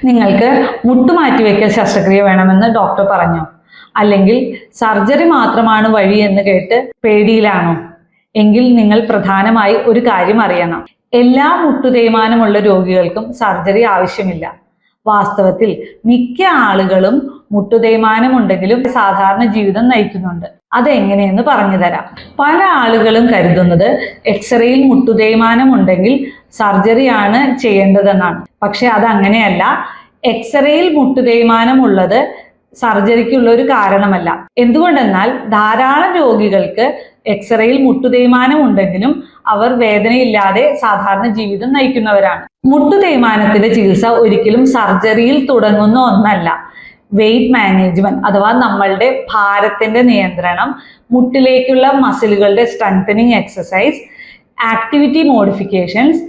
നിങ്ങൾക്ക് മുട്ടുമാറ്റിവെക്കൽ ശസ്ത്രക്രിയ വേണമെന്ന് ഡോക്ടർ പറഞ്ഞു, അല്ലെങ്കിൽ സർജറി മാത്രമാണ് വഴി എന്ന് കേട്ട് പേടിയിലാണോ? എങ്കിൽ നിങ്ങൾ പ്രധാനമായി ഒരു കാര്യം അറിയണം. എല്ലാ മുട്ടുതേയ്മാനമുള്ള രോഗികൾക്കും സർജറി ആവശ്യമില്ല. വാസ്തവത്തിൽ മിക്ക ആളുകളും മുട്ടുതേയ്മാനമുണ്ടെങ്കിലും സാധാരണ ജീവിതം നയിക്കുന്നുണ്ട്. അതെങ്ങനെയെന്ന് പറഞ്ഞു തരാം. പല ആളുകളും കരുതുന്നത് എക്സ്റേയിൽ മുട്ടുതേയ്മാനം ഉണ്ടെങ്കിൽ സർജറിയാണ് ചെയ്യേണ്ടതെന്നാണ്. പക്ഷെ അതങ്ങനെയല്ല. എക്സ്റേയിൽ മുട്ടുതേയ്മാനം ഉള്ളത് സർജറിക്കുള്ള ഒരു കാരണമല്ല. എന്തുകൊണ്ടെന്നാൽ ധാരാളം രോഗികൾക്ക് എക്സ്റേയിൽ മുട്ടുതേയ്മാനം ഉണ്ടെങ്കിലും അവർ വേദനയില്ലാതെ സാധാരണ ജീവിതം നയിക്കുന്നവരാണ്. മുട്ടുതേയ്മാനത്തിന്റെ ചികിത്സ ഒരിക്കലും സർജറിയിൽ തുടങ്ങുന്ന ഒന്നല്ല. വെയ്റ്റ് മാനേജ്മെന്റ് അഥവാ നമ്മളുടെ ഭാരത്തിന്റെ നിയന്ത്രണം, മുട്ടിലേക്കുള്ള മസിലുകളുടെ strengthening exercise, activity modifications,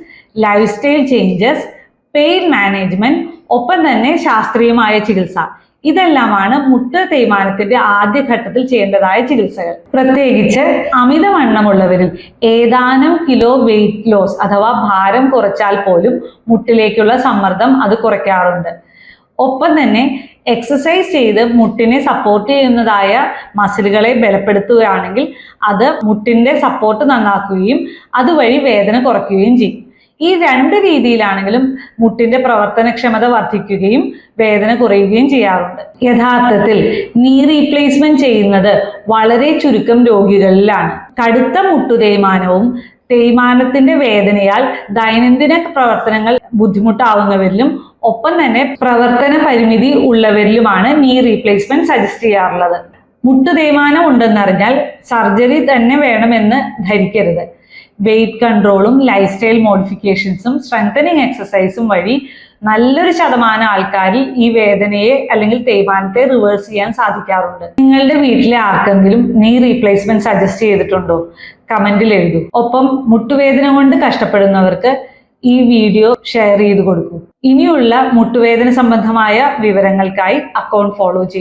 lifestyle changes, pain management, ഒപ്പം തന്നെ ശാസ്ത്രീയമായ ചികിത്സ, ഇതെല്ലാമാണ് മുട്ട് തേയ്മാനത്തിന്റെ ആദ്യഘട്ടത്തിൽ ചെയ്യേണ്ടതായ ചികിത്സകൾ. പ്രത്യേകിച്ച് അമിതവണ്ണമുള്ളവരിൽ ഏതാനും കിലോ വെയിറ്റ് ലോസ് അഥവാ ഭാരം കുറച്ചാൽ പോലും മുട്ടിലേക്കുള്ള സമ്മർദ്ദം അത് കുറയ്ക്കാറുണ്ട്. ഒപ്പം തന്നെ എക്സസൈസ് ചെയ്ത് മുട്ടിനെ സപ്പോർട്ട് ചെയ്യുന്നതായ മസിലുകളെ ബലപ്പെടുത്തുകയാണെങ്കിൽ അത് മുട്ടിന്റെ സപ്പോർട്ട് നന്നാക്കുകയും അതുവഴി വേദന കുറയ്ക്കുകയും ചെയ്യും. ഈ രണ്ട് രീതിയിലാണെങ്കിലും മുട്ടിന്റെ പ്രവർത്തനക്ഷമത വർദ്ധിക്കുകയും വേദന കുറയുകയും ചെയ്യാറുണ്ട്. യഥാർത്ഥത്തിൽ നീ റീപ്ലേസ്മെന്റ് ചെയ്യുന്നത് വളരെ ചുരുക്കം രോഗികളിലാണ്. കടുത്ത മുട്ടുതേയ്മാനവും തേയ്മാനത്തിന്റെ വേദനയാൽ ദൈനംദിന പ്രവർത്തനങ്ങൾ ബുദ്ധിമുട്ടാവുന്നവരിലും ഒപ്പം തന്നെ പ്രവർത്തന പരിമിതി ഉള്ളവരിലുമാണ് നീ റീപ്ലേസ്മെന്റ് സജസ്റ്റ് ചെയ്യാറുള്ളത്. മുട്ടുതേയ്മാനം ഉണ്ടെന്നറിഞ്ഞാൽ സർജറി തന്നെ വേണമെന്ന് ധരിക്കരുത്. വെയിറ്റ് കൺട്രോളും ലൈഫ് സ്റ്റൈൽ മോഡിഫിക്കേഷൻസും സ്ട്രെങ്തനിങ് എക്സസൈസും വഴി നല്ലൊരു ശതമാനം ആൾക്കാരിൽ ഈ വേദനയെ അല്ലെങ്കിൽ തേയ്മാനത്തെ റിവേഴ്സ് ചെയ്യാൻ സാധിക്കാറുണ്ട്. നിങ്ങളുടെ വീട്ടിലെ ആർക്കെങ്കിലും നീ റീപ്ലേസ്മെന്റ് സജസ്റ്റ് ചെയ്തിട്ടുണ്ടോ? കമന്റിൽ എഴുതൂ. ഒപ്പം മുട്ടുവേദന കൊണ്ട് കഷ്ടപ്പെടുന്നവർക്ക് ഈ വീഡിയോ ഷെയർ ചെയ്ത് കൊടുക്കൂ. ഇനിയുള്ള മുട്ടുവേദന സംബന്ധമായ വിവരങ്ങൾക്കായി അക്കൗണ്ട് ഫോളോ ചെയ്യൂ.